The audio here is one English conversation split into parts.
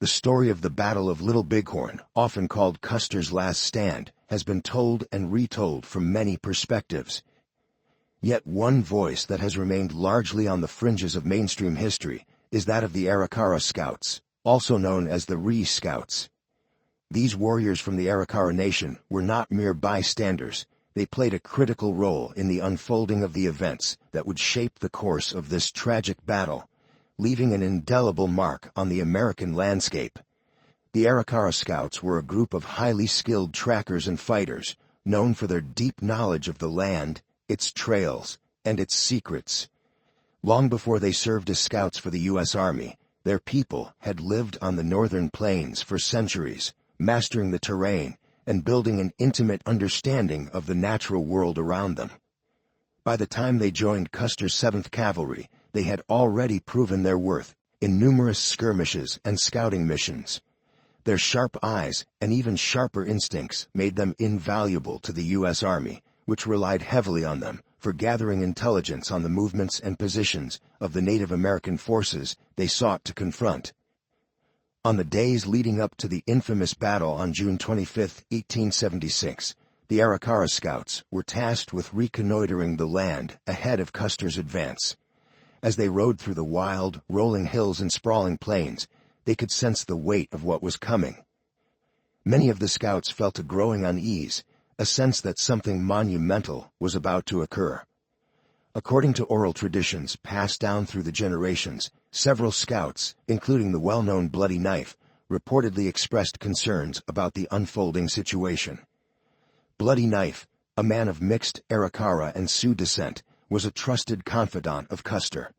The story of the Battle of Little Bighorn, often called Custer's Last Stand, has been told and retold from many perspectives. Yet one voice that has remained largely on the fringes of mainstream history is that of the Arikara Scouts, also known as the Ree Scouts. These warriors from the Arikara Nation were not mere bystanders. They played a critical role in the unfolding of the events that would shape the course of this tragic battle, leaving an indelible mark on the American landscape. The Arikara Scouts were a group of highly skilled trackers and fighters, known for their deep knowledge of the land, its trails, and its secrets. Long before they served as scouts for the U.S. Army, their people had lived on the northern plains for centuries, mastering the terrain and building an intimate understanding of the natural world around them. By the time they joined Custer's 7th Cavalry, they had already proven their worth in numerous skirmishes and scouting missions. Their sharp eyes and even sharper instincts made them invaluable to the U.S. Army, which relied heavily on them for gathering intelligence on the movements and positions of the Native American forces they sought to confront. On the days leading up to the infamous battle on June 25, 1876, the Arikara Scouts were tasked with reconnoitering the land ahead of Custer's advance. As they rode through the wild, rolling hills and sprawling plains, they could sense the weight of what was coming. Many of the scouts felt a growing unease, a sense that something monumental was about to occur. According to oral traditions passed down through the generations, several scouts, including the well-known Bloody Knife, reportedly expressed concerns about the unfolding situation. Bloody Knife, a man of mixed Arikara and Sioux descent, was a trusted confidant of Custer.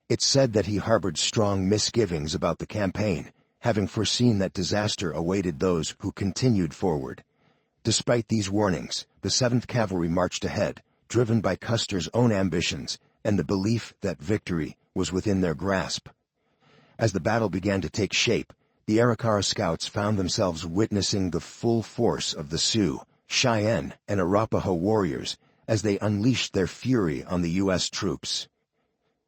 It's said that he harbored strong misgivings about the campaign, having foreseen that disaster awaited those who continued forward. Despite these warnings, the 7th Cavalry marched ahead, driven by Custer's own ambitions and the belief that victory was within their grasp. As the battle began to take shape, the Arikara Scouts found themselves witnessing the full force of the Sioux, Cheyenne, and Arapaho warriors as they unleashed their fury on the U.S. troops.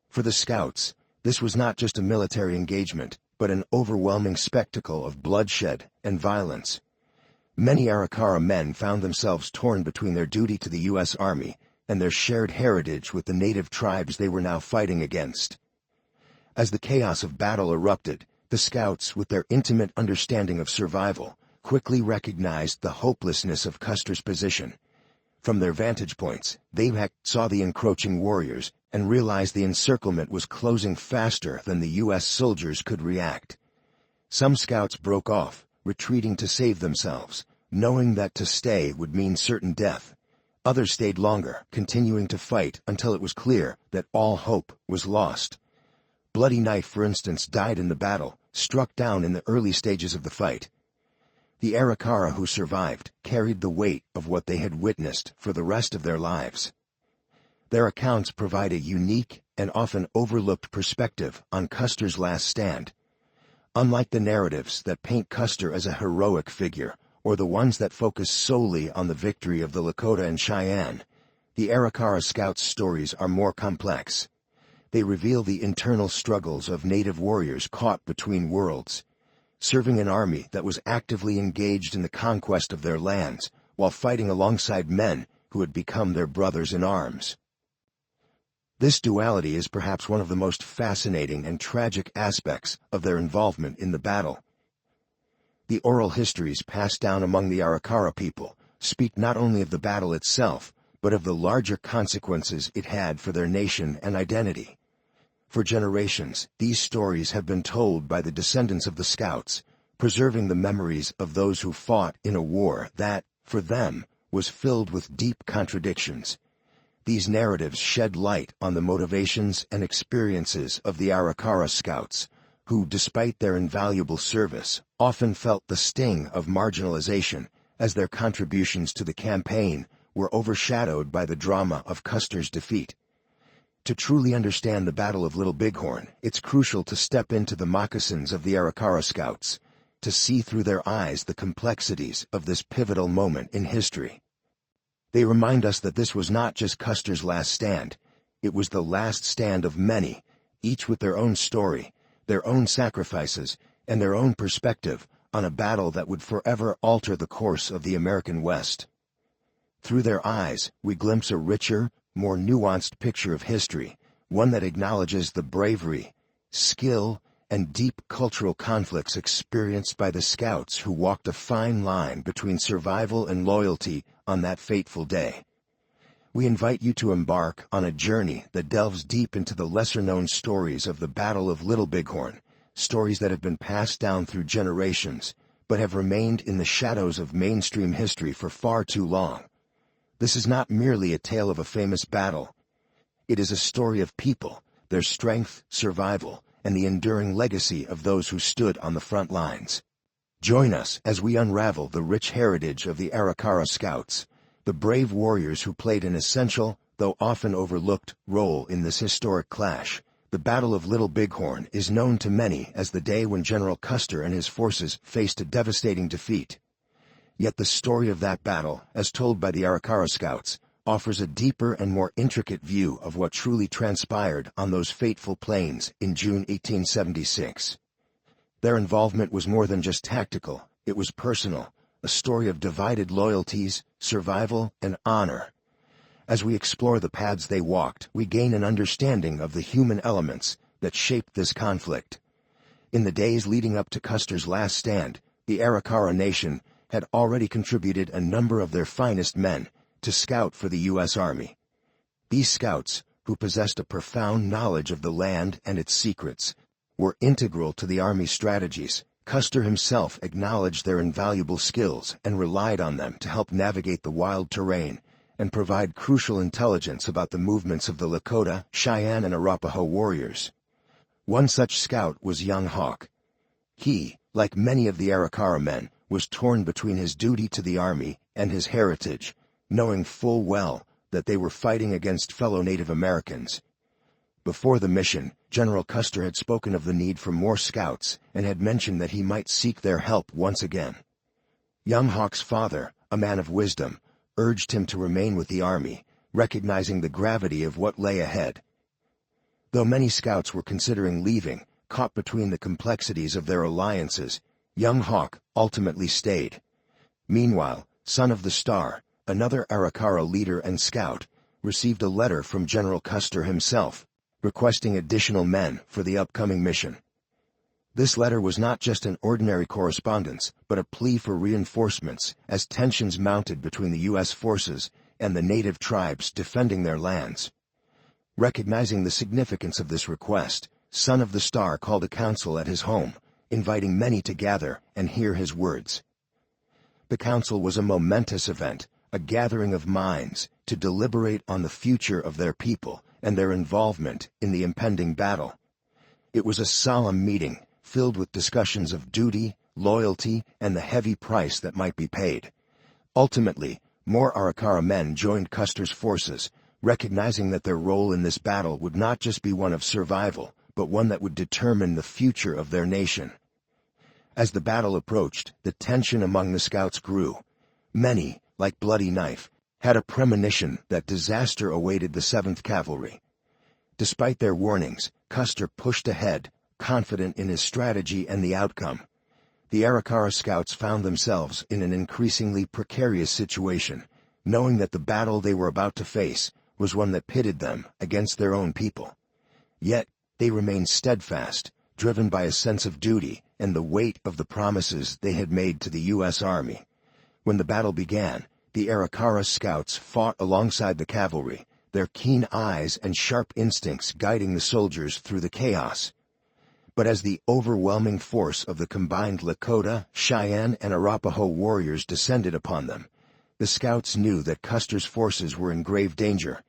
For the Scouts, this was not just a military engagement, but an overwhelming spectacle of bloodshed and violence. Many Arikara men found themselves torn between their duty to the U.S. Army and their shared heritage with the native tribes they were now fighting against. As the chaos of battle erupted, the Scouts, with their intimate understanding of survival, quickly recognized the hopelessness of Custer's position. From their vantage points, they saw the encroaching warriors and realized the encirclement was closing faster than the U.S. soldiers could react. Some scouts broke off, retreating to save themselves, knowing that to stay would mean certain death. Others stayed longer, continuing to fight until it was clear that all hope was lost. Bloody Knife, for instance, died in the battle, struck down in the early stages of the fight. The Arikara who survived carried the weight of what they had witnessed for the rest of their lives. Their accounts provide a unique and often overlooked perspective on Custer's last stand. Unlike the narratives that paint Custer as a heroic figure, or the ones that focus solely on the victory of the Lakota and Cheyenne, the Arikara Scouts' stories are more complex. They reveal the internal struggles of native warriors caught between worlds, serving an army that was actively engaged in the conquest of their lands while fighting alongside men who had become their brothers in arms. This duality is perhaps one of the most fascinating and tragic aspects of their involvement in the battle. The oral histories passed down among the Arikara people speak not only of the battle itself, but of the larger consequences it had for their nation and identity. For generations, these stories have been told by the descendants of the Scouts, preserving the memories of those who fought in a war that, for them, was filled with deep contradictions. These narratives shed light on the motivations and experiences of the Arikara Scouts, who, despite their invaluable service, often felt the sting of marginalization as their contributions to the campaign were overshadowed by the drama of Custer's defeat. To truly understand the Battle of Little Bighorn, it's crucial to step into the moccasins of the Arikara Scouts, to see through their eyes the complexities of this pivotal moment in history. They remind us that this was not just Custer's last stand. It was the last stand of many, each with their own story, their own sacrifices, and their own perspective on a battle that would forever alter the course of the American West. Through their eyes, we glimpse a richer, more nuanced picture of history, one that acknowledges the bravery, skill, and deep cultural conflicts experienced by the scouts who walked a fine line between survival and loyalty on that fateful day. We invite you to embark on a journey that delves deep into the lesser-known stories of the Battle of Little Bighorn, stories that have been passed down through generations, but have remained in the shadows of mainstream history for far too long. This is not merely a tale of a famous battle. It is a story of people, their strength, survival, and the enduring legacy of those who stood on the front lines. Join us as we unravel the rich heritage of the Arikara Scouts, the brave warriors who played an essential, though often overlooked, role in this historic clash. The Battle of Little Bighorn is known to many as the day when General Custer and his forces faced a devastating defeat. Yet the story of that battle, as told by the Arikara Scouts, offers a deeper and more intricate view of what truly transpired on those fateful plains in June 1876. Their involvement was more than just tactical, it was personal, a story of divided loyalties, survival, and honor. As we explore the paths they walked, we gain an understanding of the human elements that shaped this conflict. In the days leading up to Custer's last stand, the Arikara Nation had already contributed a number of their finest men to scout for the U.S. Army. These scouts, who possessed a profound knowledge of the land and its secrets, were integral to the Army's strategies. Custer himself acknowledged their invaluable skills and relied on them to help navigate the wild terrain and provide crucial intelligence about the movements of the Lakota, Cheyenne, and Arapaho warriors. One such scout was young Hawk. He, like many of the Arikara men, was torn between his duty to the Army and his heritage, knowing full well that they were fighting against fellow Native Americans. Before the mission, General Custer had spoken of the need for more scouts and had mentioned that he might seek their help once again. Young Hawk's father, a man of wisdom, urged him to remain with the Army, recognizing the gravity of what lay ahead. Though many scouts were considering leaving, caught between the complexities of their alliances, young Hawk ultimately stayed. Meanwhile, Son of the Star, another Arikara leader and scout, received a letter from General Custer himself, requesting additional men for the upcoming mission. This letter was not just an ordinary correspondence, but a plea for reinforcements as tensions mounted between the U.S. forces and the native tribes defending their lands. Recognizing the significance of this request, Son of the Star called a council at his home, inviting many to gather and hear his words. The council was a momentous event, a gathering of minds to deliberate on the future of their people and their involvement in the impending battle. It was a solemn meeting, filled with discussions of duty, loyalty, and the heavy price that might be paid. Ultimately, more Arikara men joined Custer's forces, recognizing that their role in this battle would not just be one of survival, but one that would determine the future of their nation. As the battle approached, the tension among the scouts grew. Many, like Bloody Knife, had a premonition that disaster awaited the 7th Cavalry. Despite their warnings, Custer pushed ahead, confident in his strategy and the outcome. The Arikara scouts found themselves in an increasingly precarious situation, knowing that the battle they were about to face was one that pitted them against their own people. Yet, they remained steadfast, driven by a sense of duty and the weight of the promises they had made to the U.S. Army. When the battle began, the Arikara scouts fought alongside the cavalry, their keen eyes and sharp instincts guiding the soldiers through the chaos. But as the overwhelming force of the combined Lakota, Cheyenne, and Arapaho warriors descended upon them, the scouts knew that Custer's forces were in grave danger.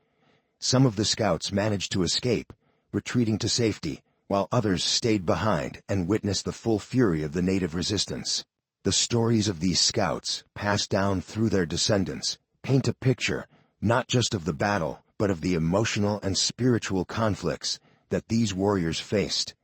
Some of the scouts managed to escape, retreating to safety, while others stayed behind and witnessed the full fury of the native resistance. The stories of these scouts, passed down through their descendants, paint a picture not just of the battle, but of the emotional and spiritual conflicts that these warriors faced.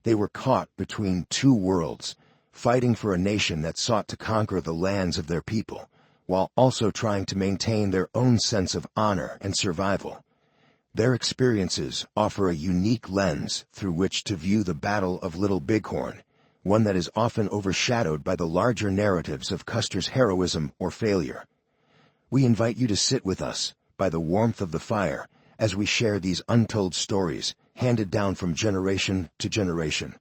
They were caught between two worlds, fighting for a nation that sought to conquer the lands of their people, while also trying to maintain their own sense of honor and survival. Their experiences offer a unique lens through which to view the Battle of Little Bighorn, one that is often overshadowed by the larger narratives of Custer's heroism or failure. We invite you to sit with us, by the warmth of the fire, as we share these untold stories, handed down from generation to generation.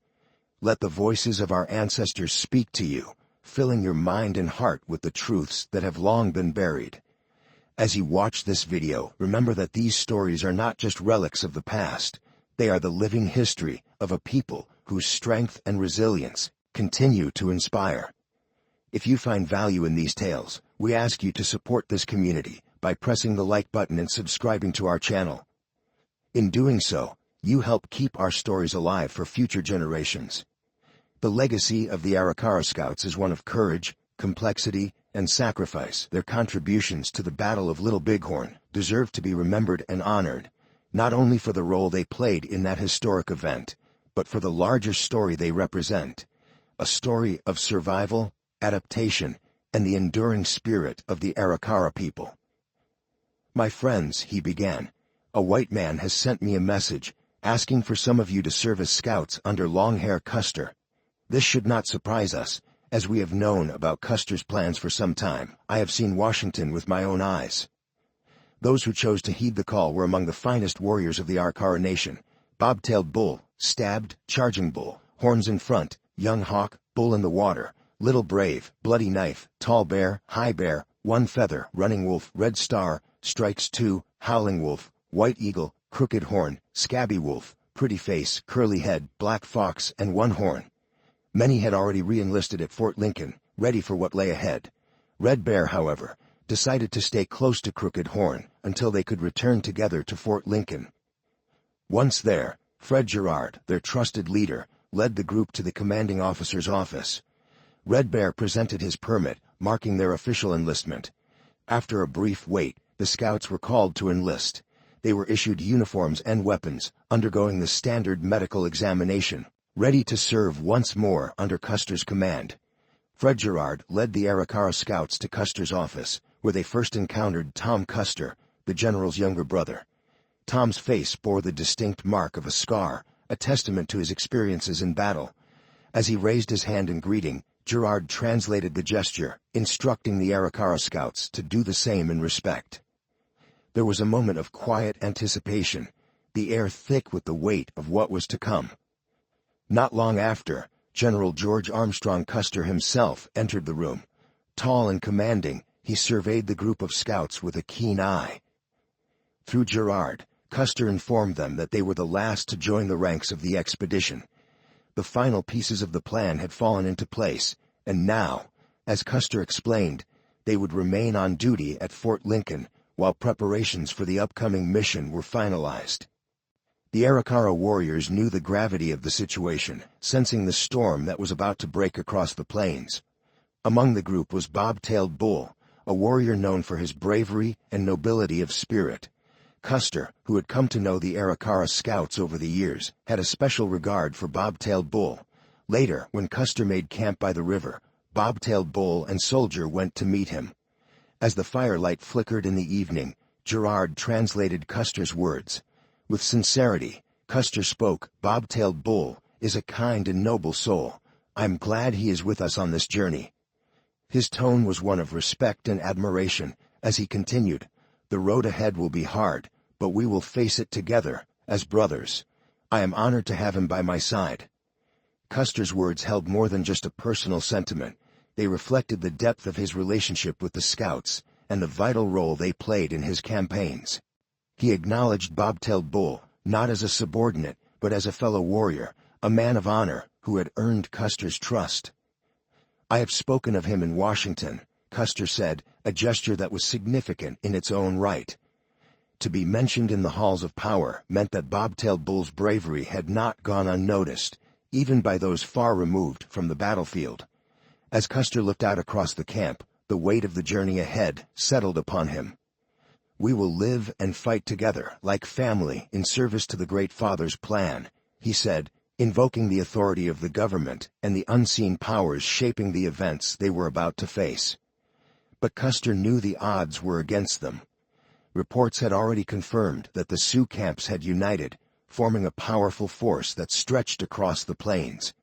Let the voices of our ancestors speak to you, filling your mind and heart with the truths that have long been buried. As you watch this video, remember that these stories are not just relics of the past. They are the living history of a people whose strength and resilience continue to inspire. If you find value in these tales, we ask you to support this community by pressing the like button and subscribing to our channel. In doing so, you help keep our stories alive for future generations. The legacy of the Arikara Scouts is one of courage, complexity, and sacrifice. Their contributions to the Battle of Little Bighorn deserve to be remembered and honored, not only for the role they played in that historic event, but for the larger story they represent, a story of survival, adaptation, and the enduring spirit of the Arikara people. "My friends," he began, "a white man has sent me a message, asking for some of you to serve as scouts under Longhair Custer. This should not surprise us, as we have known about Custer's plans for some time. I have seen Washington with my own eyes." Those who chose to heed the call were among the finest warriors of the Arikara Nation: Bobtailed Bull, Stabbed, Charging Bull, Horns in Front, Young Hawk, Bull in the Water, Little Brave, Bloody Knife, Tall Bear, High Bear, One Feather, Running Wolf, Red Star, Strikes 2, Howling Wolf, White Eagle, Crooked Horn, Scabby Wolf, Pretty Face, Curly Head, Black Fox, and One Horn. Many had already re-enlisted at Fort Lincoln, ready for what lay ahead. Red Bear, however, decided to stay close to Crooked Horn until they could return together to Fort Lincoln. Once there, Fred Girard, their trusted leader, led the group to the commanding officer's office. Red Bear presented his permit, marking their official enlistment. After a brief wait, the scouts were called to enlist. They were issued uniforms and weapons, undergoing the standard medical examination, ready to serve once more under Custer's command. Fred Girard led the Arikara Scouts to Custer's office, where they first encountered Tom Custer, the general's younger brother. Tom's face bore the distinct mark of a scar, a testament to his experiences in battle. As he raised his hand in greeting, Girard translated the gesture, instructing the Arikara Scouts to do the same in respect. There was a moment of quiet anticipation, the air thick with the weight of what was to come. Not long after, General George Armstrong Custer himself entered the room. Tall and commanding, he surveyed the group of scouts with a keen eye. Through Girard, Custer informed them that they were the last to join the ranks of the expedition. The final pieces of the plan had fallen into place, and now, as Custer explained, they would remain on duty at Fort Lincoln while preparations for the upcoming mission were finalized. The Arikara warriors knew the gravity of the situation, sensing the storm that was about to break across the plains. Among the group was Bobtailed Bull, a warrior known for his bravery and nobility of spirit. Custer, who had come to know the Arikara Scouts over the years, had a special regard for Bobtailed Bull. Later, when Custer made camp by the river, Bobtailed Bull and Soldier went to meet him. As the firelight flickered in the evening, Girard translated Custer's words. With sincerity, Custer spoke, "Bobtailed Bull is a kind and noble soul. I'm glad he is with us on this journey." His tone was one of respect and admiration, as he continued, "The road ahead will be hard, but we will face it together, as brothers. I am honored to have him by my side." Custer's words held more than just a personal sentiment. They reflected the depth of his relationship with the Scouts and the vital role they played in his campaigns. He acknowledged Bobtailed Bull, not as a subordinate, but as a fellow warrior, a man of honor who had earned Custer's trust. "I have spoken of him in Washington," Custer said, a gesture that was significant in its own right. To be mentioned in the halls of power meant that Bobtailed Bull's bravery had not gone unnoticed, even by those far removed from the battlefield. As Custer looked out across the camp, the weight of the journey ahead settled upon him. "We will live and fight together, like family, in service to the Great Father's plan," he said, invoking the authority of the government and the unseen powers shaping the events they were about to face. But Custer knew the odds were against them. Reports had already confirmed that the Sioux camps had united, forming a powerful force that stretched across the plains.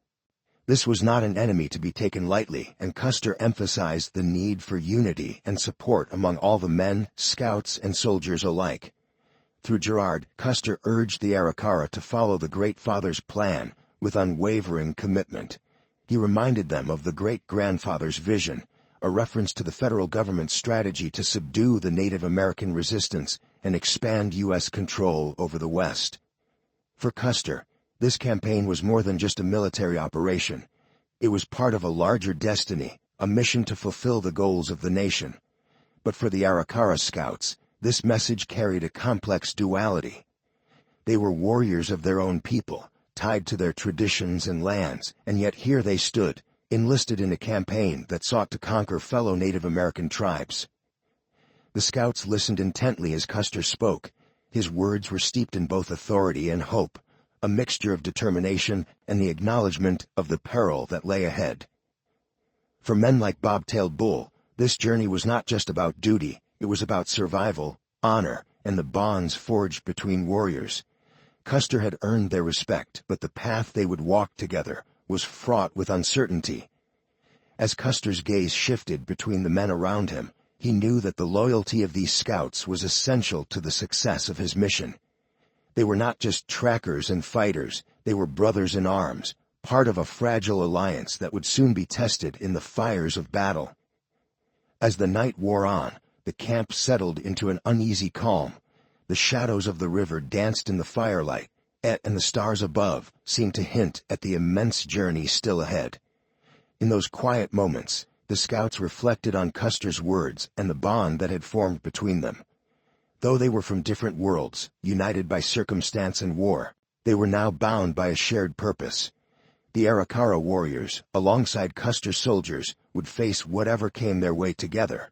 This was not an enemy to be taken lightly, and Custer emphasized the need for unity and support among all the men, scouts, and soldiers alike. Through Girard, Custer urged the Arikara to follow the Great Father's plan with unwavering commitment. He reminded them of the great-grandfather's vision, a reference to the federal government's strategy to subdue the Native American resistance and expand U.S. control over the West. For Custer, this campaign was more than just a military operation. It was part of a larger destiny, a mission to fulfill the goals of the nation. But for the Arikara scouts, this message carried a complex duality. They were warriors of their own people, tied to their traditions and lands, and yet here they stood, enlisted in a campaign that sought to conquer fellow Native American tribes. The scouts listened intently as Custer spoke. His words were steeped in both authority and hope, a mixture of determination and the acknowledgement of the peril that lay ahead. For men like Bobtailed Bull, this journey was not just about duty, it was about survival, honor, and the bonds forged between warriors. Custer had earned their respect, but the path they would walk together was fraught with uncertainty. As Custer's gaze shifted between the men around him, he knew that the loyalty of these scouts was essential to the success of his mission. They were not just trackers and fighters, they were brothers in arms, part of a fragile alliance that would soon be tested in the fires of battle. As the night wore on, the camp settled into an uneasy calm. The shadows of the river danced in the firelight, and the stars above seemed to hint at the immense journey still ahead. In those quiet moments, the scouts reflected on Custer's words and the bond that had formed between them. Though they were from different worlds, united by circumstance and war, they were now bound by a shared purpose. The Arikara warriors, alongside Custer's soldiers, would face whatever came their way together.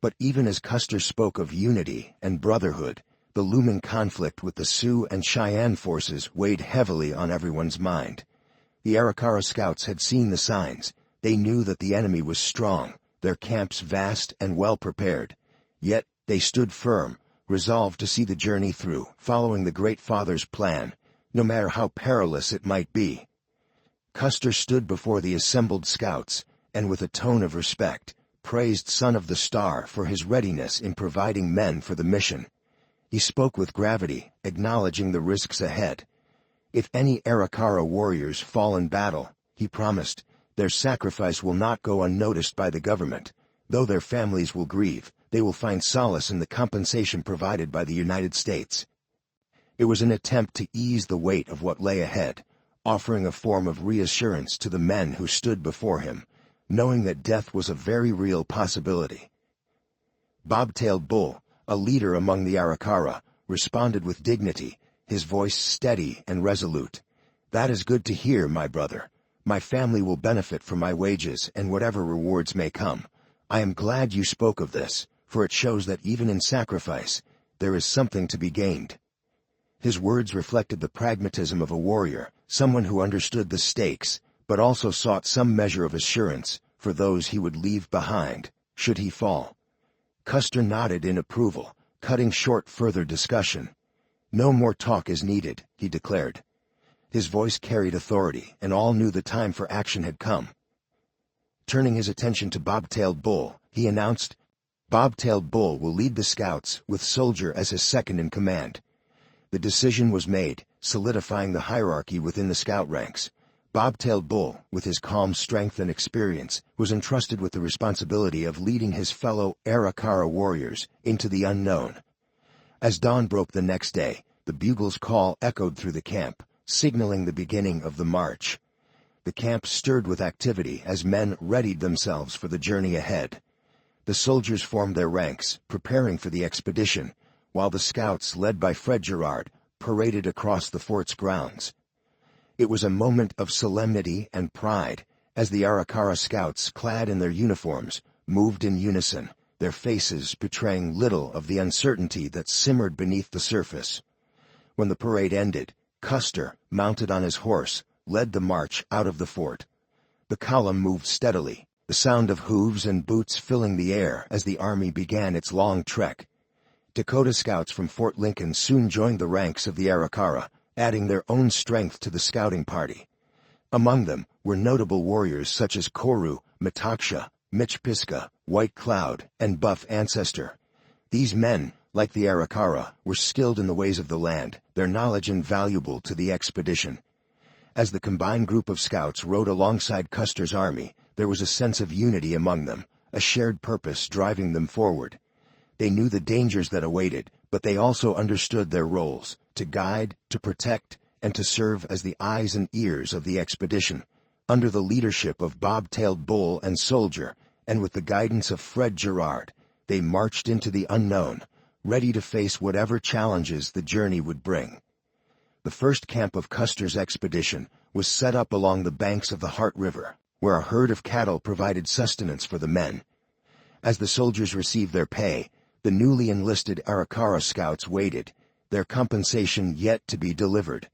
But even as Custer spoke of unity and brotherhood, the looming conflict with the Sioux and Cheyenne forces weighed heavily on everyone's mind. The Arikara scouts had seen the signs. They knew that the enemy was strong, their camps vast and well prepared. Yet they stood firm, resolved to see the journey through, following the Great Father's plan, no matter how perilous it might be. Custer stood before the assembled scouts, and with a tone of respect, praised Son of the Star for his readiness in providing men for the mission. He spoke with gravity, acknowledging the risks ahead. If any Arikara warriors fall in battle, he promised, their sacrifice will not go unnoticed by the government. Though their families will grieve, they will find solace in the compensation provided by the United States. It was an attempt to ease the weight of what lay ahead, offering a form of reassurance to the men who stood before him, knowing that death was a very real possibility. Bobtailed Bull, a leader among the Arikara, responded with dignity, his voice steady and resolute. "That is good to hear, my brother. My family will benefit from my wages and whatever rewards may come. I am glad you spoke of this, for it shows that even in sacrifice, there is something to be gained." His words reflected the pragmatism of a warrior, someone who understood the stakes, but also sought some measure of assurance for those he would leave behind, should he fall. Custer nodded in approval, cutting short further discussion. "No more talk is needed," he declared. His voice carried authority, and all knew the time for action had come. Turning his attention to Bobtailed Bull, he announced, "Bobtailed Bull will lead the scouts, with Soldier as his second in command." The decision was made, solidifying the hierarchy within the scout ranks. Bobtailed Bull, with his calm strength and experience, was entrusted with the responsibility of leading his fellow Arikara warriors into the unknown. As dawn broke the next day, the bugle's call echoed through the camp, signaling the beginning of the march. The camp stirred with activity as men readied themselves for the journey ahead. The soldiers formed their ranks, preparing for the expedition, while the scouts, led by Fred Girard, paraded across the fort's grounds. It was a moment of solemnity and pride, as the Arikara scouts, clad in their uniforms, moved in unison, their faces betraying little of the uncertainty that simmered beneath the surface. When the parade ended, Custer, mounted on his horse, led the march out of the fort. The column moved steadily, the sound of hooves and boots filling the air as the army began its long trek. Dakota scouts from Fort Lincoln soon joined the ranks of the Arikara, adding their own strength to the scouting party. Among them were notable warriors such as Koru, Metaksha, Michpiska, White Cloud, and Buff Ancestor. These men, like the Arikara, were skilled in the ways of the land, their knowledge invaluable to the expedition. As the combined group of scouts rode alongside Custer's army, there was a sense of unity among them, a shared purpose driving them forward. They knew the dangers that awaited, but they also understood their roles, to guide, to protect, and to serve as the eyes and ears of the expedition. Under the leadership of Bobtailed Bull and Soldier, and with the guidance of Fred Gerard, they marched into the unknown, ready to face whatever challenges the journey would bring. The first camp of Custer's expedition was set up along the banks of the Heart River, where a herd of cattle provided sustenance for the men. As the soldiers received their pay, the newly enlisted Arikara scouts waited, their compensation yet to be delivered.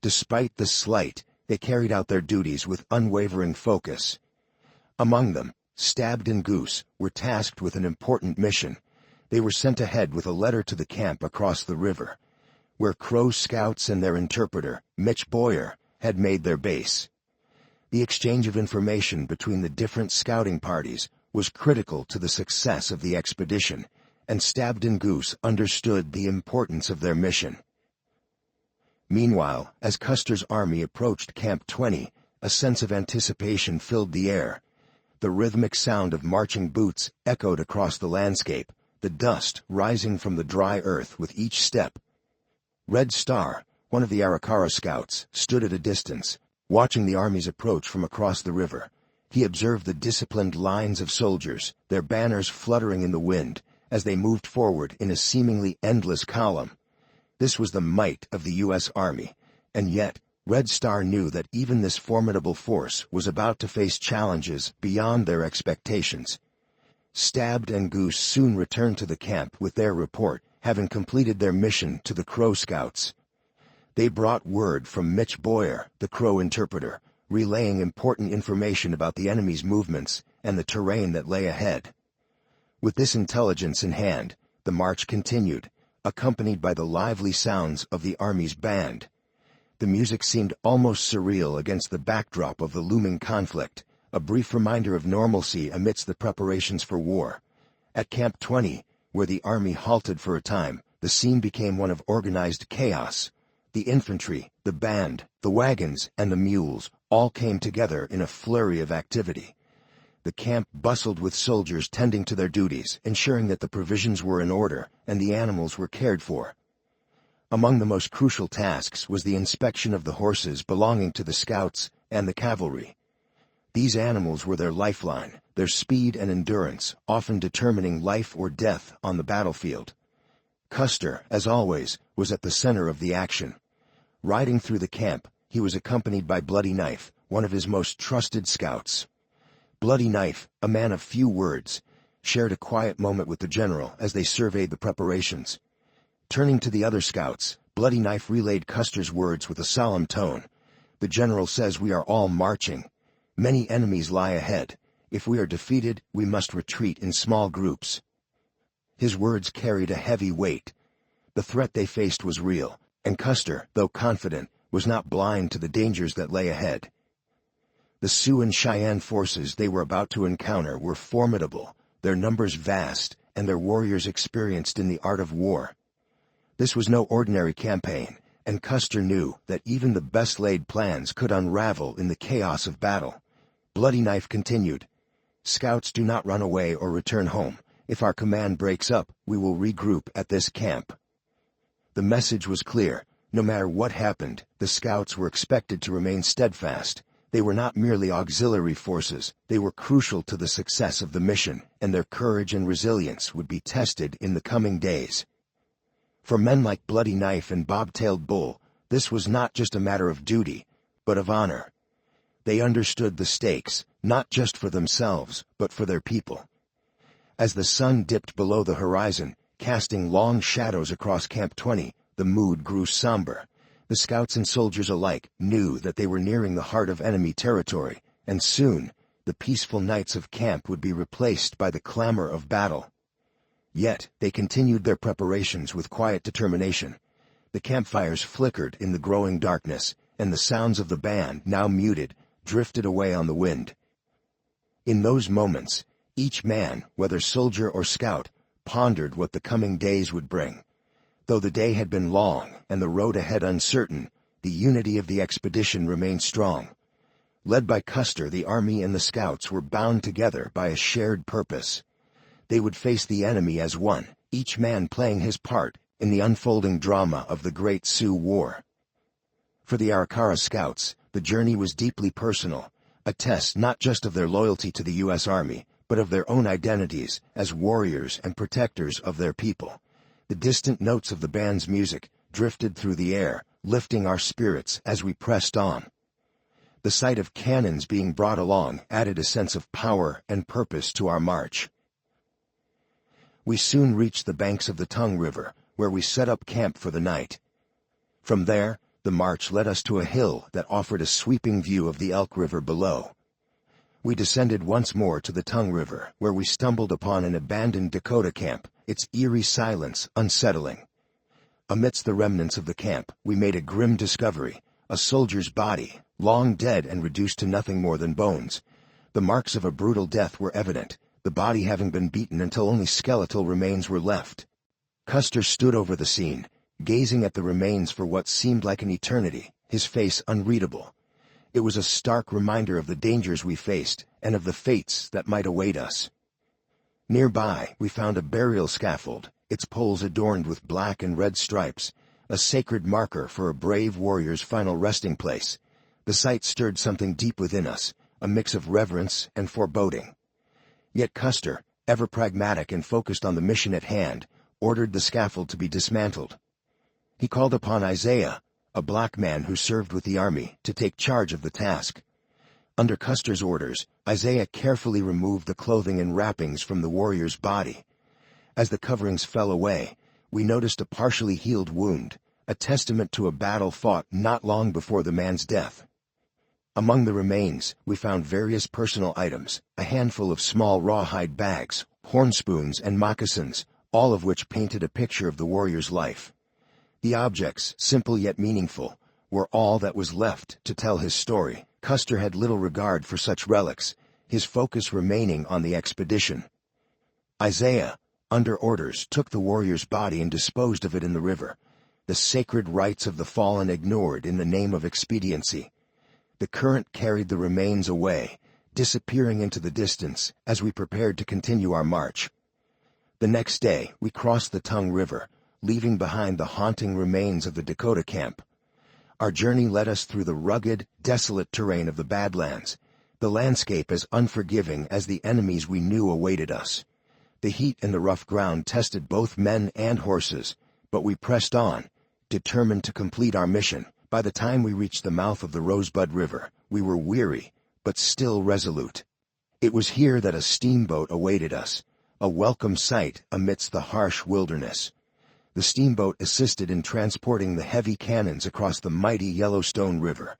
Despite the slight, they carried out their duties with unwavering focus. Among them, Stabbed and Goose were tasked with an important mission. They were sent ahead with a letter to the camp across the river, where Crow scouts and their interpreter, Mitch Boyer, had made their base. The exchange of information between the different scouting parties was critical to the success of the expedition, and Stabbed and Goose understood the importance of their mission. Meanwhile, as Custer's army approached Camp 20, a sense of anticipation filled the air. The rhythmic sound of marching boots echoed across the landscape, the dust rising from the dry earth with each step. Red Star, one of the Arikara scouts, stood at a distance, watching the army's approach from across the river. He observed the disciplined lines of soldiers, their banners fluttering in the wind, as they moved forward in a seemingly endless column. This was the might of the U.S. Army, and yet Red Star knew that even this formidable force was about to face challenges beyond their expectations. Stabbed and Goose soon returned to the camp with their report, having completed their mission to the Crow scouts. They brought word from Mitch Boyer, the Crow interpreter, relaying important information about the enemy's movements and the terrain that lay ahead. With this intelligence in hand, the march continued, accompanied by the lively sounds of the army's band. The music seemed almost surreal against the backdrop of the looming conflict, a brief reminder of normalcy amidst the preparations for war. At Camp 20, where the army halted for a time, the scene became one of organized chaos. The infantry, the band, the wagons, and the mules all came together in a flurry of activity. The camp bustled with soldiers tending to their duties, ensuring that the provisions were in order and the animals were cared for. Among the most crucial tasks was the inspection of the horses belonging to the scouts and the cavalry. These animals were their lifeline, their speed and endurance often determining life or death on the battlefield. Custer, as always, was at the center of the action. Riding through the camp, he was accompanied by Bloody Knife, one of his most trusted scouts. Bloody Knife, a man of few words, shared a quiet moment with the general as they surveyed the preparations. Turning to the other scouts, Bloody Knife relayed Custer's words with a solemn tone. "The general says we are all marching. Many enemies lie ahead. If we are defeated, we must retreat in small groups." His words carried a heavy weight. The threat they faced was real, and Custer, though confident, was not blind to the dangers that lay ahead. The Sioux and Cheyenne forces they were about to encounter were formidable, their numbers vast, and their warriors experienced in the art of war. This was no ordinary campaign, and Custer knew that even the best-laid plans could unravel in the chaos of battle. Bloody Knife continued, "Scouts do not run away or return home. If our command breaks up, we will regroup at this camp." The message was clear. No matter what happened, the scouts were expected to remain steadfast. They were not merely auxiliary forces, they were crucial to the success of the mission, and their courage and resilience would be tested in the coming days. For men like Bloody Knife and Bobtailed Bull, this was not just a matter of duty, but of honor. They understood the stakes, not just for themselves, but for their people. As the sun dipped below the horizon, casting long shadows across Camp 20, the mood grew somber. The scouts and soldiers alike knew that they were nearing the heart of enemy territory, and soon the peaceful nights of camp would be replaced by the clamor of battle. Yet they continued their preparations with quiet determination. The campfires flickered in the growing darkness, and the sounds of the band, now muted, drifted away on the wind. In those moments, each man, whether soldier or scout, pondered what the coming days would bring. Though the day had been long and the road ahead uncertain, the unity of the expedition remained strong. Led by Custer, the army and the scouts were bound together by a shared purpose. They would face the enemy as one, each man playing his part in the unfolding drama of the Great Sioux War. For the Arikara scouts, the journey was deeply personal, a test not just of their loyalty to the U.S. Army, but of their own identities as warriors and protectors of their people. The distant notes of the band's music drifted through the air, lifting our spirits as we pressed on. The sight of cannons being brought along added a sense of power and purpose to our march. We soon reached the banks of the Tongue River, where we set up camp for the night. From there, the march led us to a hill that offered a sweeping view of the Elk River below. We descended once more to the Tongue River, where we stumbled upon an abandoned Dakota camp, its eerie silence unsettling. Amidst the remnants of the camp, we made a grim discovery, a soldier's body, long dead and reduced to nothing more than bones. The marks of a brutal death were evident, the body having been beaten until only skeletal remains were left. Custer stood over the scene, gazing at the remains for what seemed like an eternity, his face unreadable. It was a stark reminder of the dangers we faced and of the fates that might await us. Nearby, we found a burial scaffold, its poles adorned with black and red stripes, a sacred marker for a brave warrior's final resting place. The sight stirred something deep within us, a mix of reverence and foreboding. Yet Custer, ever pragmatic and focused on the mission at hand, ordered the scaffold to be dismantled. He called upon Isaiah, a black man who served with the army, to take charge of the task. Under Custer's orders, Isaiah carefully removed the clothing and wrappings from the warrior's body. As the coverings fell away, we noticed a partially healed wound, a testament to a battle fought not long before the man's death. Among the remains, we found various personal items, a handful of small rawhide bags, horn spoons, and moccasins, all of which painted a picture of the warrior's life. The objects, simple yet meaningful, were all that was left to tell his story. Custer had little regard for such relics, his focus remaining on the expedition. Isaiah, under orders, took the warrior's body and disposed of it in the river, the sacred rites of the fallen ignored in the name of expediency. The current carried the remains away, disappearing into the distance as we prepared to continue our march. The next day, we crossed the Tongue River, leaving behind the haunting remains of the Dakota camp. Our journey led us through the rugged, desolate terrain of the Badlands, the landscape as unforgiving as the enemies we knew awaited us. The heat and the rough ground tested both men and horses, but we pressed on, determined to complete our mission. By the time we reached the mouth of the Rosebud River, we were weary, but still resolute. It was here that a steamboat awaited us, a welcome sight amidst the harsh wilderness. The steamboat assisted in transporting the heavy cannons across the mighty Yellowstone River,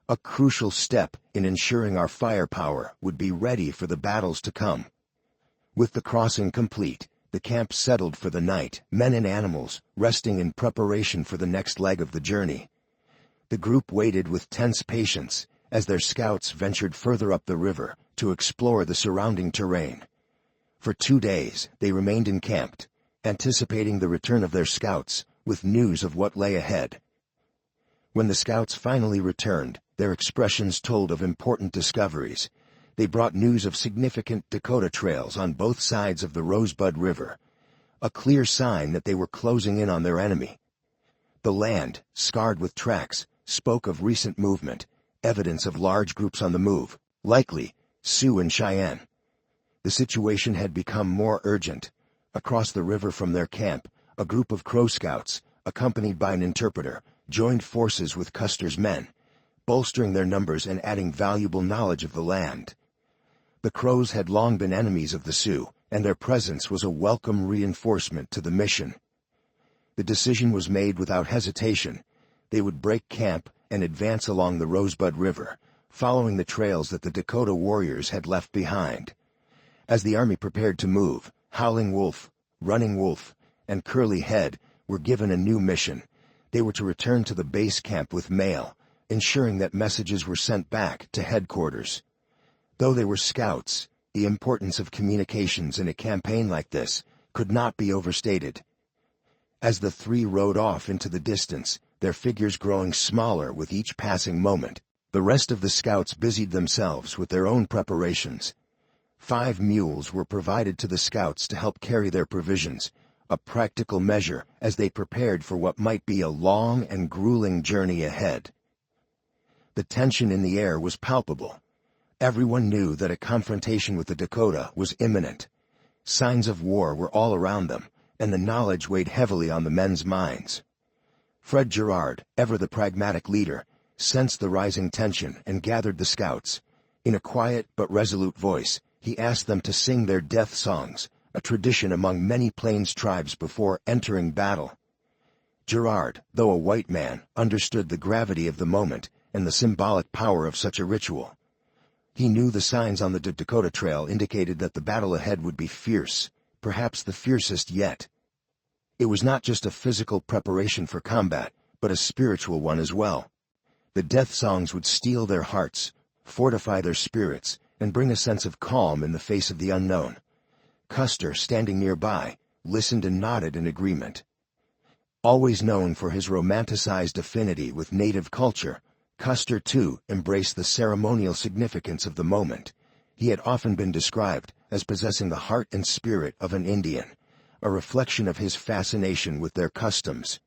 a crucial step in ensuring our firepower would be ready for the battles to come. With the crossing complete, the camp settled for the night, men and animals resting in preparation for the next leg of the journey. The group waited with tense patience as their scouts ventured further up the river to explore the surrounding terrain. For 2 days, they remained encamped, anticipating the return of their scouts with news of what lay ahead. When the scouts finally returned, their expressions told of important discoveries. They brought news of significant Dakota trails on both sides of the Rosebud River, a clear sign that they were closing in on their enemy. The land, scarred with tracks, spoke of recent movement, evidence of large groups on the move, likely Sioux and Cheyenne. The situation had become more urgent. Across the river from their camp, a group of Crow Scouts, accompanied by an interpreter, joined forces with Custer's men, bolstering their numbers and adding valuable knowledge of the land. The Crows had long been enemies of the Sioux, and their presence was a welcome reinforcement to the mission. The decision was made without hesitation. They would break camp and advance along the Rosebud River, following the trails that the Dakota warriors had left behind. As the army prepared to move, Howling Wolf, Running Wolf, and Curly Head were given a new mission. They were to return to the base camp with mail, ensuring that messages were sent back to headquarters. Though they were scouts, the importance of communications in a campaign like this could not be overstated. As the three rode off into the distance, their figures growing smaller with each passing moment, the rest of the scouts busied themselves with their own preparations. 5 mules were provided to the scouts to help carry their provisions, a practical measure as they prepared for what might be a long and grueling journey ahead. The tension in the air was palpable. Everyone knew that a confrontation with the Dakota was imminent. Signs of war were all around them, and the knowledge weighed heavily on the men's minds. Fred Gerard, ever the pragmatic leader, sensed the rising tension and gathered the scouts. In a quiet but resolute voice, he asked them to sing their death songs, a tradition among many Plains tribes before entering battle. Gerard, though a white man, understood the gravity of the moment and the symbolic power of such a ritual. He knew the signs on the Dakota Trail indicated that the battle ahead would be fierce, perhaps the fiercest yet. It was not just a physical preparation for combat, but a spiritual one as well. The death songs would steel their hearts, fortify their spirits, and bring a sense of calm in the face of the unknown. Custer, standing nearby, listened and nodded in agreement. Always known for his romanticized affinity with native culture, Custer, too, embraced the ceremonial significance of the moment. He had often been described as possessing the heart and spirit of an Indian, a reflection of his fascination with their customs.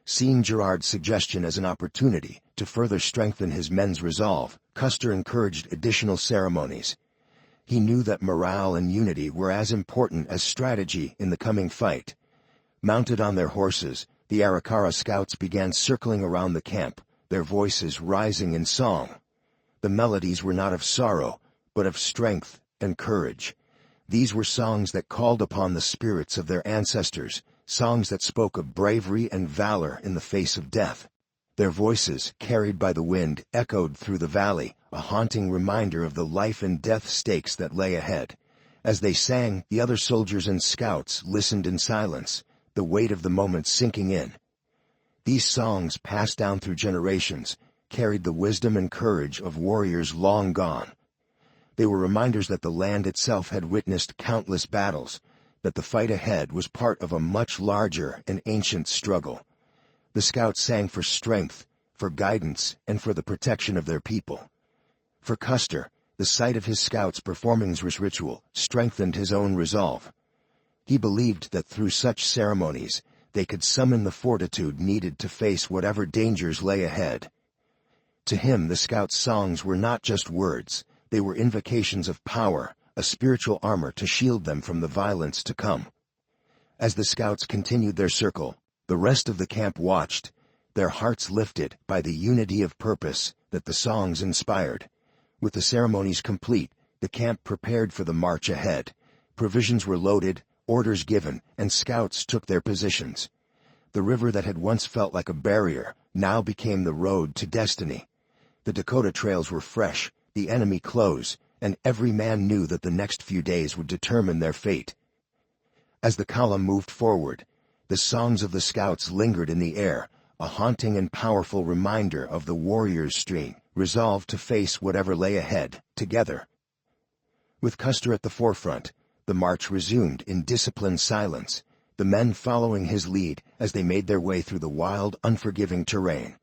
Seeing Gerard's suggestion as an opportunity to further strengthen his men's resolve, Custer encouraged additional ceremonies. He knew that morale and unity were as important as strategy in the coming fight. Mounted on their horses, the Arikara scouts began circling around the camp, their voices rising in song. The melodies were not of sorrow, but of strength and courage. These were songs that called upon the spirits of their ancestors, songs that spoke of bravery and valor in the face of death. Their voices, carried by the wind, echoed through the valley, a haunting reminder of the life and death stakes that lay ahead. As they sang, the other soldiers and scouts listened in silence, the weight of the moment sinking in. These songs, passed down through generations, carried the wisdom and courage of warriors long gone. They were reminders that the land itself had witnessed countless battles, that the fight ahead was part of a much larger and ancient struggle. The scouts sang for strength, for guidance, and for the protection of their people. For Custer, the sight of his scouts performing this ritual strengthened his own resolve. He believed that through such ceremonies, they could summon the fortitude needed to face whatever dangers lay ahead. To him, the scouts' songs were not just words, they were invocations of power, a spiritual armor to shield them from the violence to come. As the scouts continued their circle, the rest of the camp watched, their hearts lifted by the unity of purpose that the songs inspired. With the ceremonies complete, the camp prepared for the march ahead. Provisions were loaded, orders given, and scouts took their positions. The river that had once felt like a barrier now became the road to destiny. The Dakota trails were fresh, the enemy close, and every man knew that the next few days would determine their fate. As the column moved forward, the songs of the scouts lingered in the air, a haunting and powerful reminder of the warrior's stream, resolved to face whatever lay ahead, together. With Custer at the forefront, the march resumed in disciplined silence, the men following his lead as they made their way through the wild, unforgiving terrain.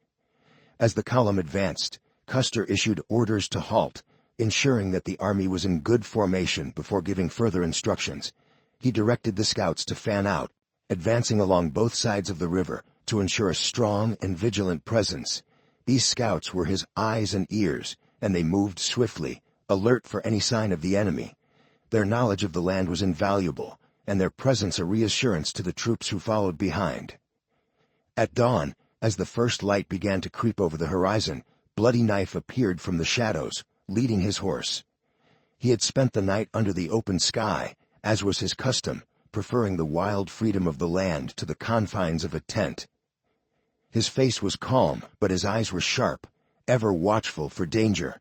As the column advanced, Custer issued orders to halt, ensuring that the army was in good formation before giving further instructions. He directed the scouts to fan out, advancing along both sides of the river to ensure a strong and vigilant presence. These scouts were his eyes and ears, and they moved swiftly, alert for any sign of the enemy. Their knowledge of the land was invaluable, and their presence a reassurance to the troops who followed behind. At dawn, as the first light began to creep over the horizon, Bloody Knife appeared from the shadows, leading his horse. He had spent the night under the open sky, as was his custom, preferring the wild freedom of the land to the confines of a tent. His face was calm, but his eyes were sharp, ever watchful for danger.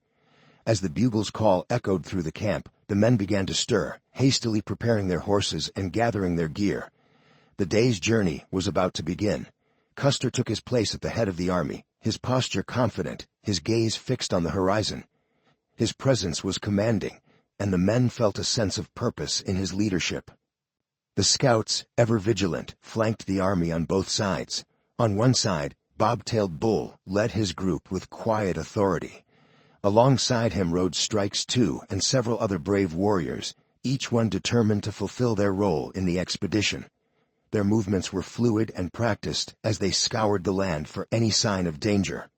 As the bugle's call echoed through the camp, the men began to stir, hastily preparing their horses and gathering their gear. The day's journey was about to begin. Custer took his place at the head of the army, his posture confident, his gaze fixed on the horizon. His presence was commanding, and the men felt a sense of purpose in his leadership. The scouts, ever vigilant, flanked the army on both sides. On one side, Bobtailed Bull led his group with quiet authority. Alongside him rode Strikes Two and several other brave warriors, each one determined to fulfill their role in the expedition. Their movements were fluid and practiced as they scoured the land for any sign of danger.